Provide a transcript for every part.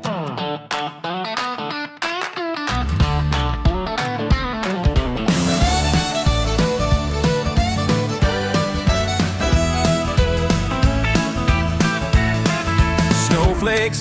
Snowflakes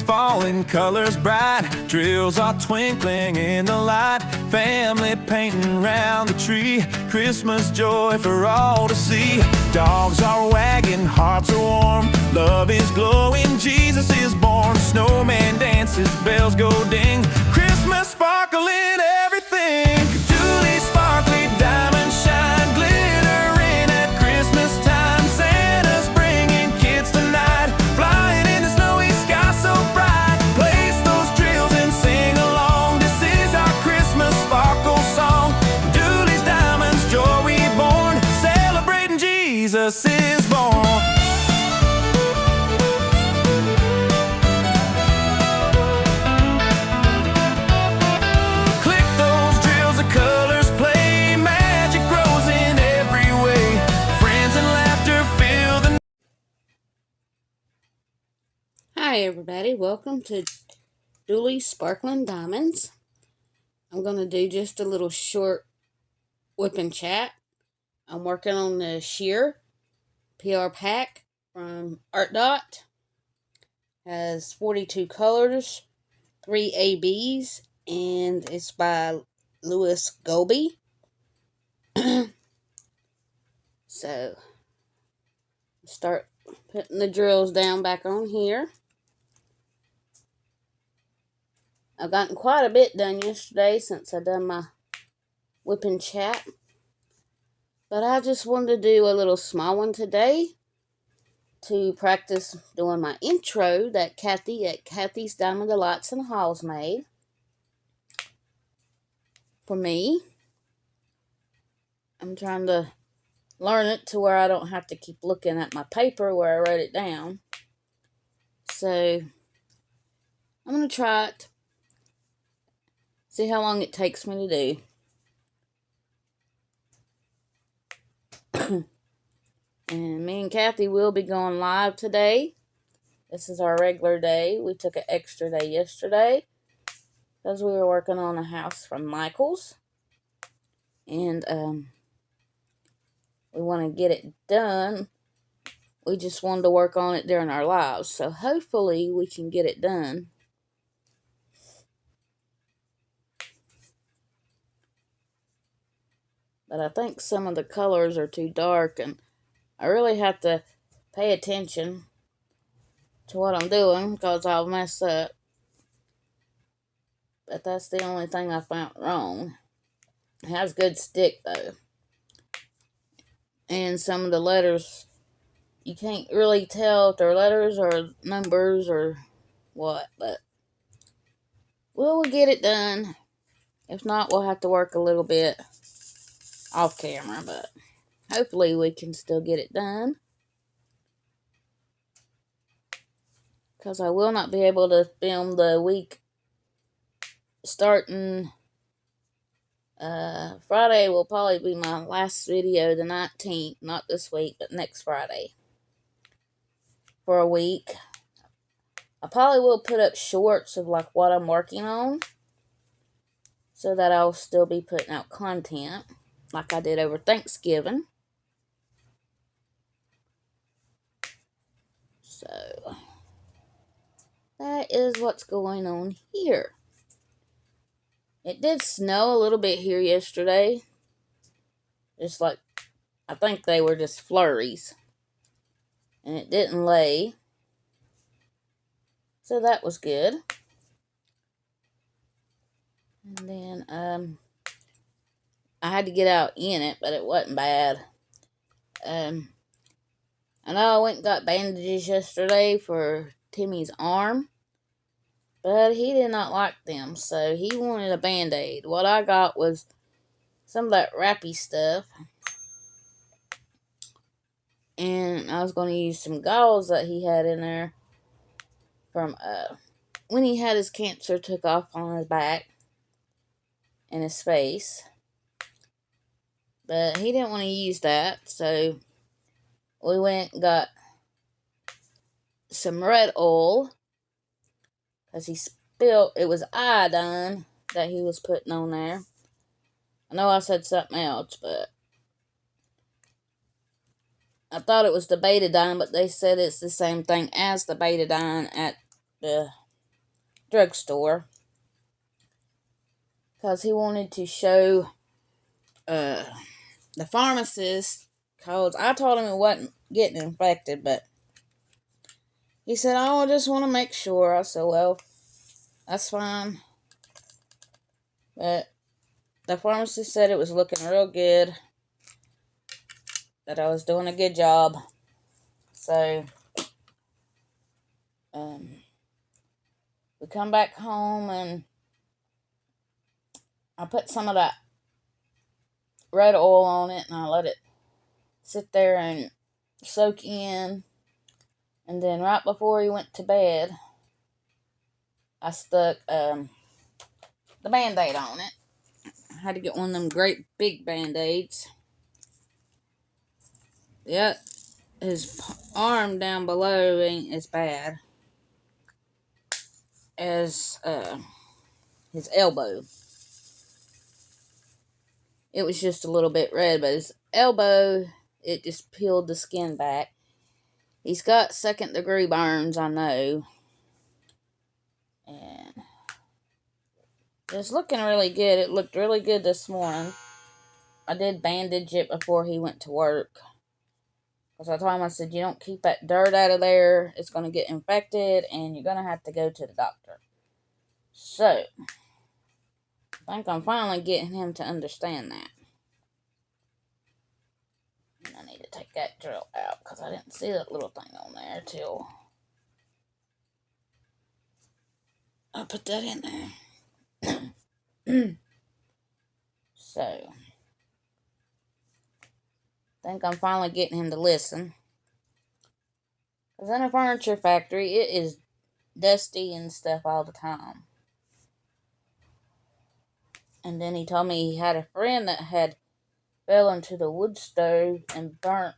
falling, colors bright, drills are twinkling in the light, family painting round the tree, Christmas joy for all to see. Dogs are wagging, hearts are warm, love is glowing, Jesus is born. Snowman dances, bells go ding, Christmas sparkle in everything. Julie sparkly diamonds shine, glittering at Christmas time. Santa's bringing kids tonight, flying in the snowy sky so bright. Place those drills and sing along, this is our Christmas sparkle song. Julie's diamonds, joy reborn, celebrating Jesus is born. Hi everybody, welcome to Dudley's Sparkling Diamonds. I'm going to do just a little short whip and chat. I'm working on the sheer PR pack from Art Dot. Has 42 colors, 3 ABs, and it's by Louis Golby. So, start putting the drills down back on here. I've gotten quite a bit done yesterday since I done my whip and chat. But I just wanted to do a little small one today to practice doing my intro that Cathy at Cathy's Diamond Delights and Halls made for me. I'm trying to learn it to where I don't have to keep looking at my paper where I wrote it down. So I'm going to try it. See how long it takes me to do. And me and Cathy will be going live today. This is our regular day. We took an extra day yesterday because we were working on a house from Michael's. And we want to get it done. We just wanted to work on it during our lives. So hopefully we can get it done. But I think some of the colors are too dark, and I really have to pay attention to what I'm doing because I'll mess up. But that's the only thing I found wrong. It has good stick though. And some of the letters, you can't really tell if they're letters or numbers or what, but we'll get it done. If not, we'll have to work a little bit off camera, but hopefully we can still get it done. Because I will not be able to film the week starting Friday will probably be my last video, the 19th, not this week, but next Friday. For a week. I probably will put up shorts of like what I'm working on, so that I'll still be putting out content like I did over Thanksgiving. So that is what's going on here. It did snow a little bit here yesterday. Just like, I think they were just flurries. And it didn't lay. So that was good. And then, I had to get out in it, but it wasn't bad. I know I went and got bandages yesterday for Timmy's arm. But he did not like them, so he wanted a Band-Aid. What I got was some of that wrappy stuff. And I was going to use some gauze that he had in there from when he had his cancer took off on his back and his face. But he didn't want to use that, so we went and got some red oil. Because he spilled, it was iodine that he was putting on there. I know I said something else, but I thought it was the betadine, but they said it's the same thing as the betadine at the drugstore. Because he wanted to show the pharmacist, because I told him it wasn't getting infected, but he said, oh, I just want to make sure. I said, well, that's fine. But the pharmacist said it was looking real good, that I was doing a good job. So, we come back home, and I put some of that red oil on it, and I let it sit there and soak in. And then right before he went to bed, I stuck the Band-Aid on it. I had to get one of them great big Band-Aids. Yep, his arm down below ain't as bad as his elbow. It was just a little bit red, but his elbow, it just peeled the skin back. He's got second-degree burns, I know. And it's looking really good. It looked really good this morning. I did bandage it before he went to work. Because I told him, I said, you don't keep that dirt out of there, it's going to get infected, and you're going to have to go to the doctor. So, I think I'm finally getting him to understand that. And I need to take that drill out, because I didn't see that little thing on there till I put that in there. So, I think I'm finally getting him to listen. Because in a furniture factory, it is dusty and stuff all the time. And then he told me he had a friend that had fell into the wood stove and burnt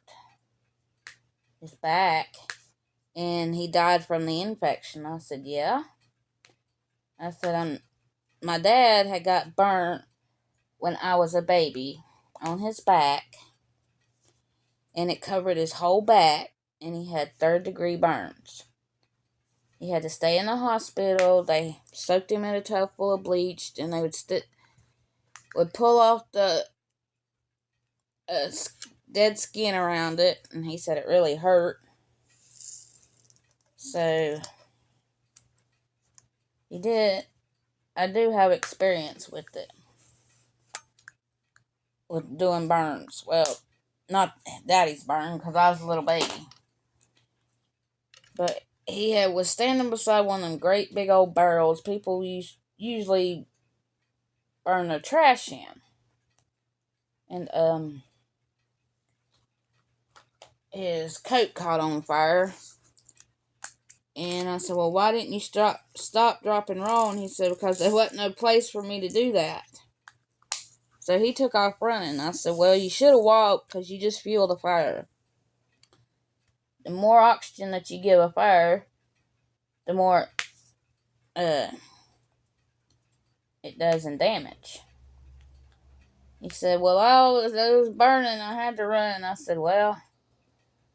his back, and he died from the infection. I said, yeah. I said, my dad had got burnt when I was a baby on his back, and it covered his whole back, and he had third-degree burns. He had to stay in the hospital. They soaked him in a tub full of bleach, and they would pull off the dead skin around it, and he said it really hurt. So, he did. I do have experience with it. With doing burns. Well, not Daddy's burn, because I was a little baby. But he was standing beside one of them great big old barrels people usually burn their trash in. And, his coat caught on fire. And I said, well, why didn't you stop, drop, and roll? And he said, because there wasn't no place for me to do that. So he took off running. I said, well, you should have walked, because you just fueled the fire. The more oxygen that you give a fire, the more it does in damage. He said, well, it was burning, I had to run. I said, well,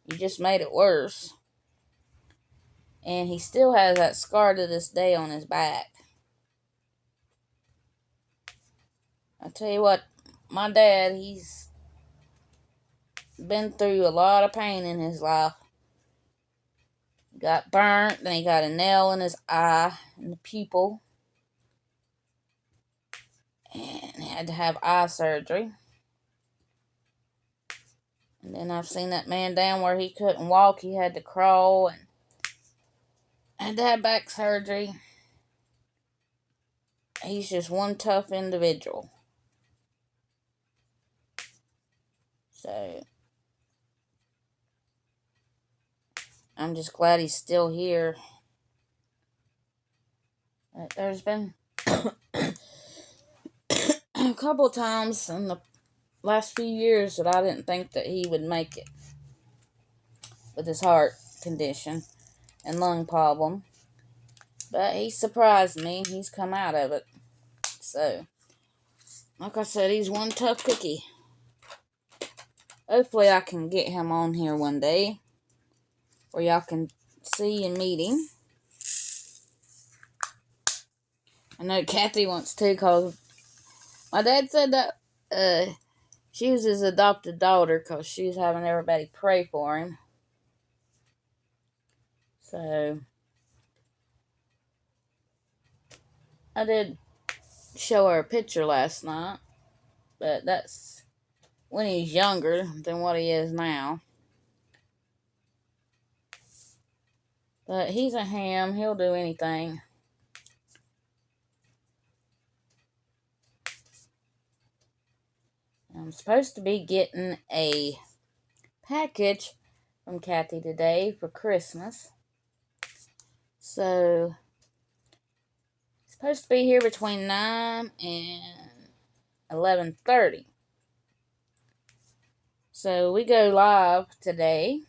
you just made it worse. And he still has that scar to this day on his back. I tell you what, my dad, he's been through a lot of pain in his life. He got burnt, then he got a nail in his eye, in the pupil. And he had to have eye surgery. And then I've seen that man down where he couldn't walk. He had to crawl and had to have back surgery. He's just one tough individual. So, I'm just glad he's still here. There's been a couple of times in the last few years that I didn't think that he would make it with his heart condition and lung problem. But he surprised me. He's come out of it. So, like I said, he's one tough cookie. Hopefully I can get him on here one day, where y'all can see and meet him. I know Cathy wants to, because my dad said that she was his adopted daughter, because she was having everybody pray for him. So, I did show her a picture last night, but that's when he's younger than what he is now. But he's a ham. He'll do anything. I'm supposed to be getting a package from Cathy today for Christmas. So, it's supposed to be here between 9 and 11:30. So, we go live today.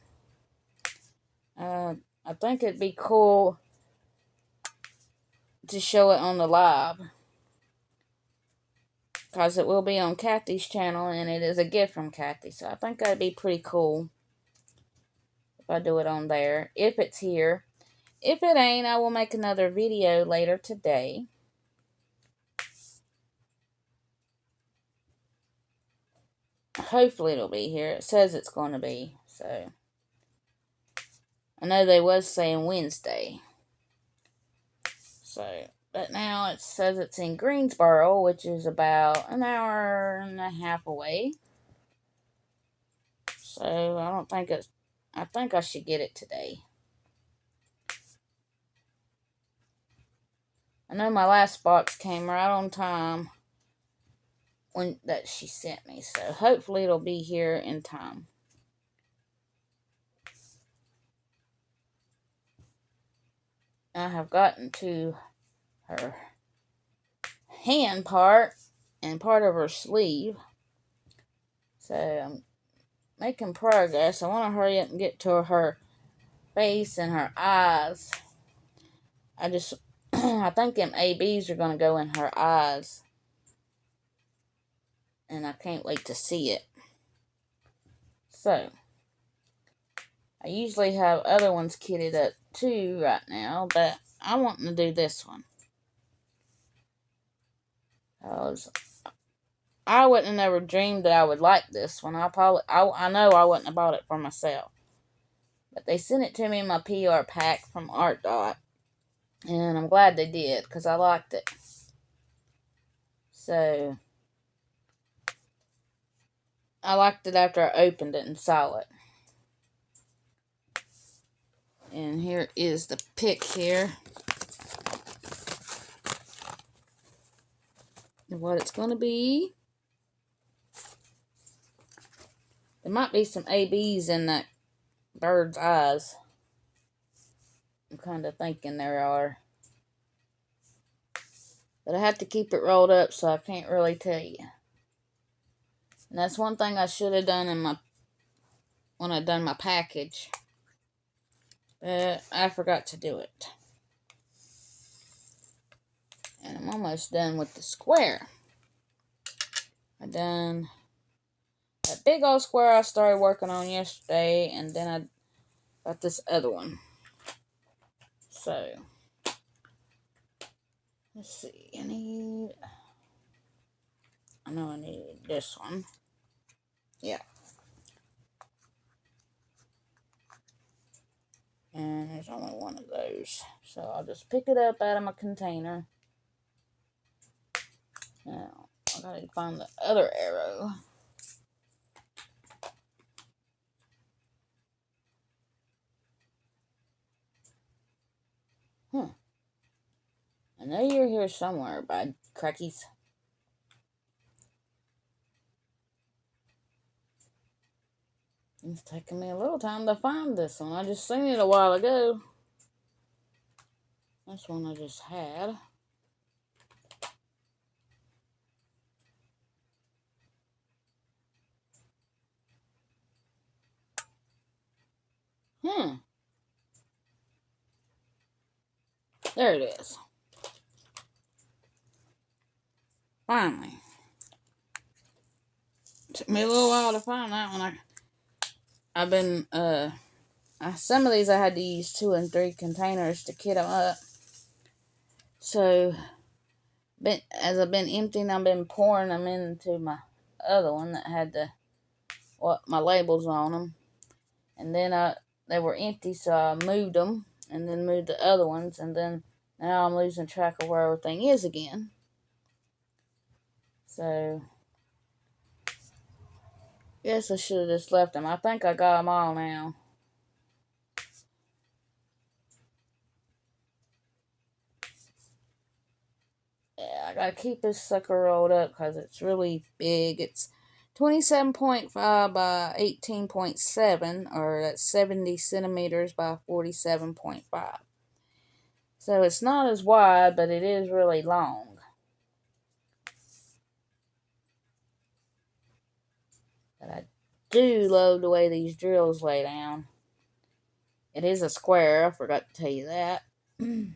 I think it'd be cool to show it on the live, because it will be on Cathy's channel, and it is a gift from Cathy. So, I think that'd be pretty cool if I do it on there, if it's here. If it ain't, I will make another video later today. Hopefully it'll be here. It says it's going to be. So, I know they was saying Wednesday. So, but now it says it's in Greensboro, which is about an hour and a half away. So, I think I should get it today. I know my last box came right on time that she sent me. So, hopefully it'll be here in time. I have gotten to her hand part and part of her sleeve. So, I'm making progress. I want to hurry up and get to her face and her eyes. I think them ABs are going to go in her eyes. And I can't wait to see it. So, I usually have other ones kitted up too right now, but I want to do this one. I wouldn't have never dreamed that I would like this one. I know I wouldn't have bought it for myself. But they sent it to me in my PR pack from Art Dot. And I'm glad they did, because I liked it. So, I liked it after I opened it and saw it. And here is the pic here of what it's going to be. There might be some ABs in that bird's eyes. I'm kind of thinking there are. But I have to keep it rolled up, so I can't really tell you. And that's one thing I should have done when I done my package. But I forgot to do it. And I'm almost done with the square. I done that big old square I started working on yesterday, and then I got this other one. So, let's see. I know I need this one. Yeah. And there's only one of those. So I'll just pick it up out of my container. Now, I gotta find the other arrow. I know you're here somewhere, bud crackies. It's taking me a little time to find this one. I just seen it a while ago. This one I just had. There it is. Finally. Took me a little while to find that one. I've been, some of these I had to use 2 and 3 containers to kit them up. So, as I've been emptying, I've been pouring them into my other one that had my labels on them. And then they were empty, so I moved them and then moved the other ones. And then now I'm losing track of where everything is again. So, guess I should have just left them. I think I got them all now. Yeah, I gotta keep this sucker rolled up because it's really big. It's 27.5 by 18.7, or that's 70 centimeters by 47.5. So it's not as wide, but it is really long. But I do love the way these drills lay down. It is a square, I forgot to tell you that. And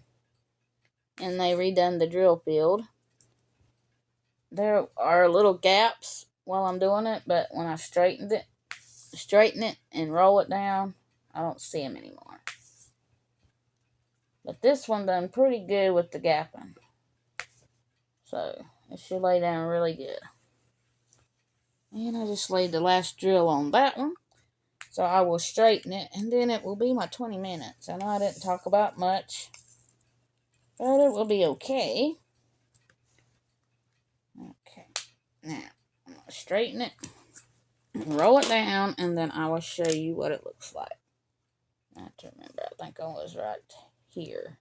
they redone the drill field. There are little gaps while I'm doing it, but when I straighten it and roll it down, I don't see them anymore. But this one done pretty good with the gapping. So it should lay down really good. And I just laid the last drill on that one. So I will straighten it, and then it will be my 20 minutes. I know I didn't talk about much, but it will be okay. Okay, now I'm going to straighten it, roll it down, and then I will show you what it looks like. I have to remember, I think I was right here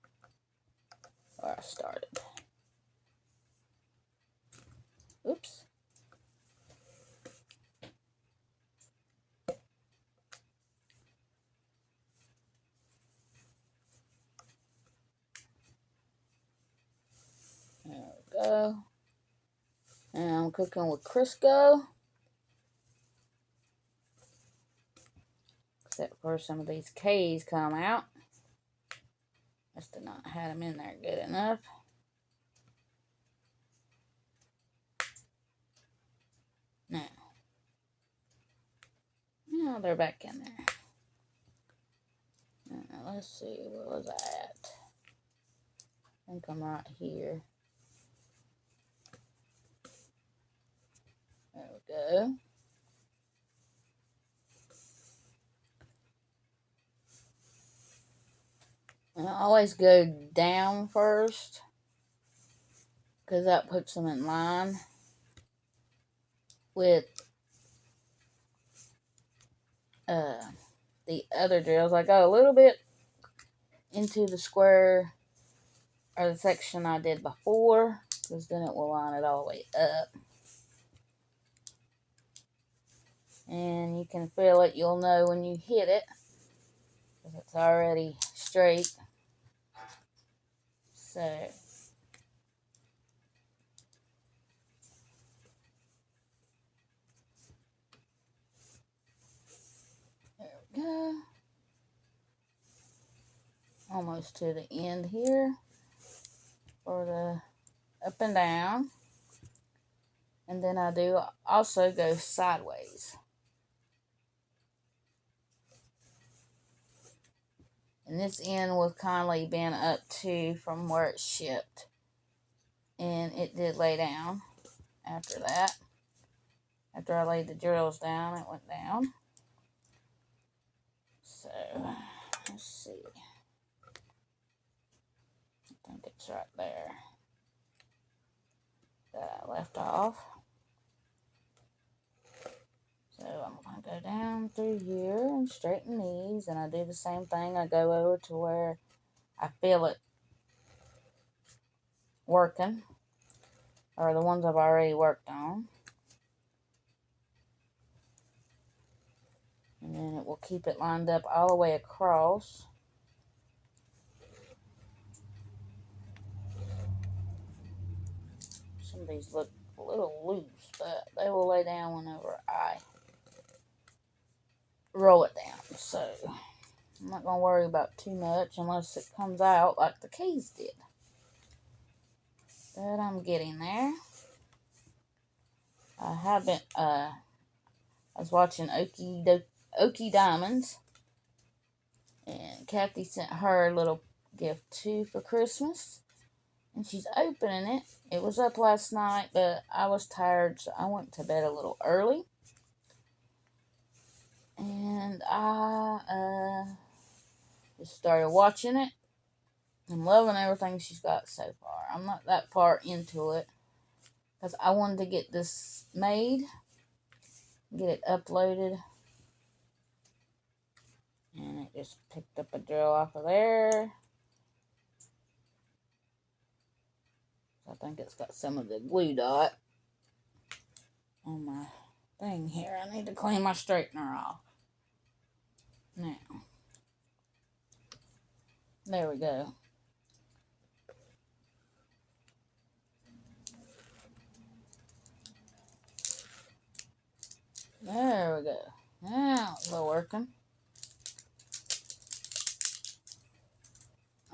where I started. Oops. There we go. And I'm cooking with Crisco. Except for some of these K's come out. Must have not had them in there good enough. Now they're back in there. Now, let's see, where was I at? I think I'm right here. There we go. And I always go down first, because that puts them in line with the other drills. I go a little bit into the square or the section I did before, because then it will line it all the way up. And you can feel it. You'll know when you hit it, because it's already straight. So there we go. Almost to the end here for the up and down. And then I do also go sideways. And this end was kindly bent up too from where it shipped. And it did lay down after that. After I laid the drills down, it went down. So, let's see. I think it's right there that I left off. So I'm going to go down through here and straighten these. And I do the same thing. I go over to where I feel it working, or the ones I've already worked on. And then it will keep it lined up all the way across. Some of these look a little loose, but they will lay down whenever I roll it down. So I'm not going to worry about too much unless it comes out like the keys did. But I'm getting there. I haven't, I was watching Okie Diamonds. And Cathy sent her a little gift too for Christmas. And she's opening it. It was up last night, but I was tired, so I went to bed a little early. And I just started watching it. I'm loving everything she's got so far. I'm not that far into it because I wanted to get this made, get it uploaded. And it just picked up a drill off of there. I think it's got some of the glue dot on my thing here. I need to clean my straightener off. Now, there we go. There we go. Now it's all working.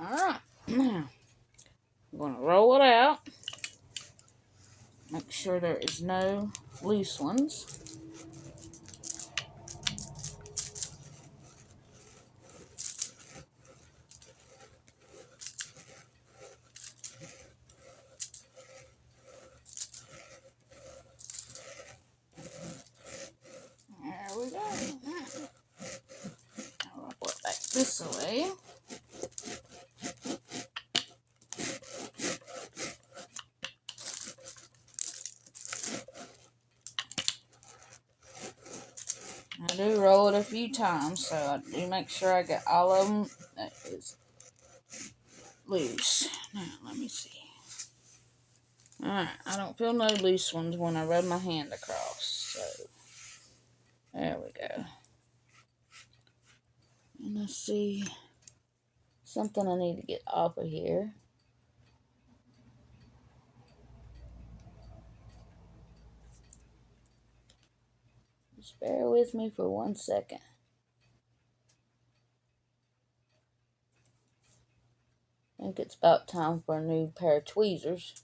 Alright, now I'm going to roll it out. Make sure there is no loose ones. There we go. I'll put it back this way. I do roll it a few times, so I do make sure I get all of them that is loose. Now, let me see. Alright, I don't feel no loose ones when I rub my hand across, so there we go. And I see something I need to get off of here. Just bear with me for 1 second. I think it's about time for a new pair of tweezers.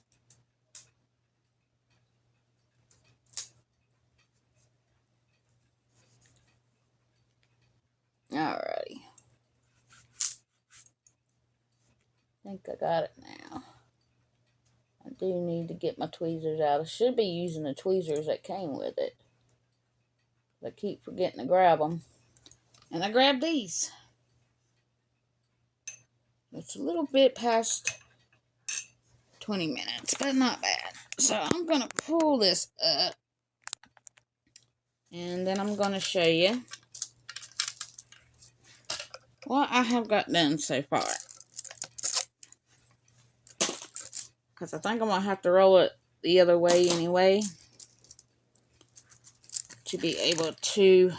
Alrighty. I think I got it now. I do need to get my tweezers out. I should be using the tweezers that came with it. But I keep forgetting to grab them. And I grabbed these. It's a little bit past 20 minutes, but not bad. So I'm going to pull this up. And then I'm going to show you what I have got done so far. Because I think I'm going to have to roll it the other way anyway. To be able to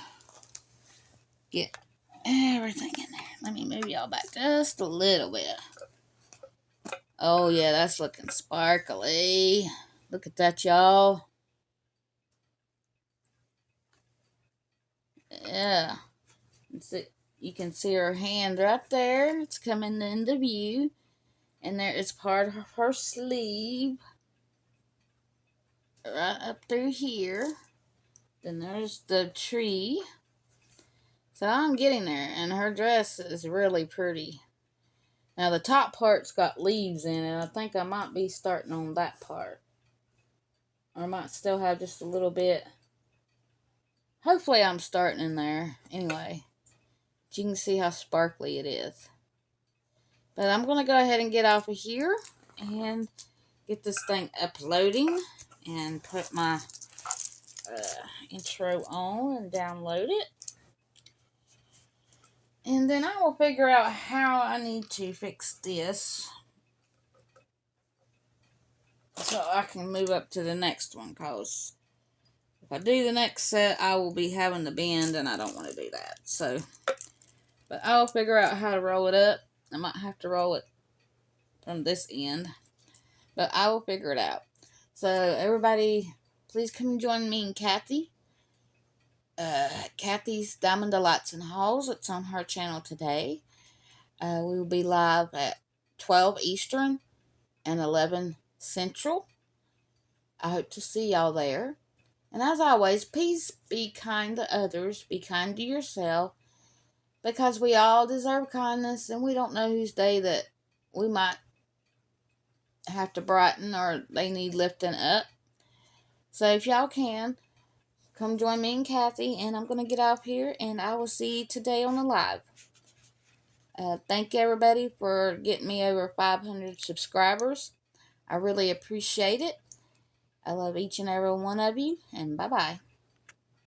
get everything in there. Let me move y'all back just a little bit. Oh yeah, that's looking sparkly. Look at that, y'all. Yeah. You can see her hand right there. It's coming into view. And there is part of her sleeve. Right up through here. Then there's the tree. So I'm getting there. And her dress is really pretty. Now the top part's got leaves in it. I think I might be starting on that part. Or I might still have just a little bit. Hopefully I'm starting in there. Anyway. But you can see how sparkly it is. But I'm going to go ahead and get off of here. And get this thing uploading. And put my intro on and download it. And then I will figure out how I need to fix this. So I can move up to the next one. Because if I do the next set, I will be having to bend. And I don't want to do that. So, but I will figure out how to roll it up. I might have to roll it from this end. But I will figure it out. So everybody, please come join me and Cathy Cathy's Diamond Delights and Hauls. It's on her channel today. We will be live at 12 Eastern and 11 Central. I hope to see y'all there. And as always, please be kind to others. Be kind to yourself. Because we all deserve kindness, and we don't know whose day that we might have to brighten or they need lifting up. So if y'all can, come join me and Cathy, and I'm going to get off here, and I will see you today on the live. Thank you, everybody, for getting me over 500 subscribers. I really appreciate it. I love each and every one of you, and bye-bye.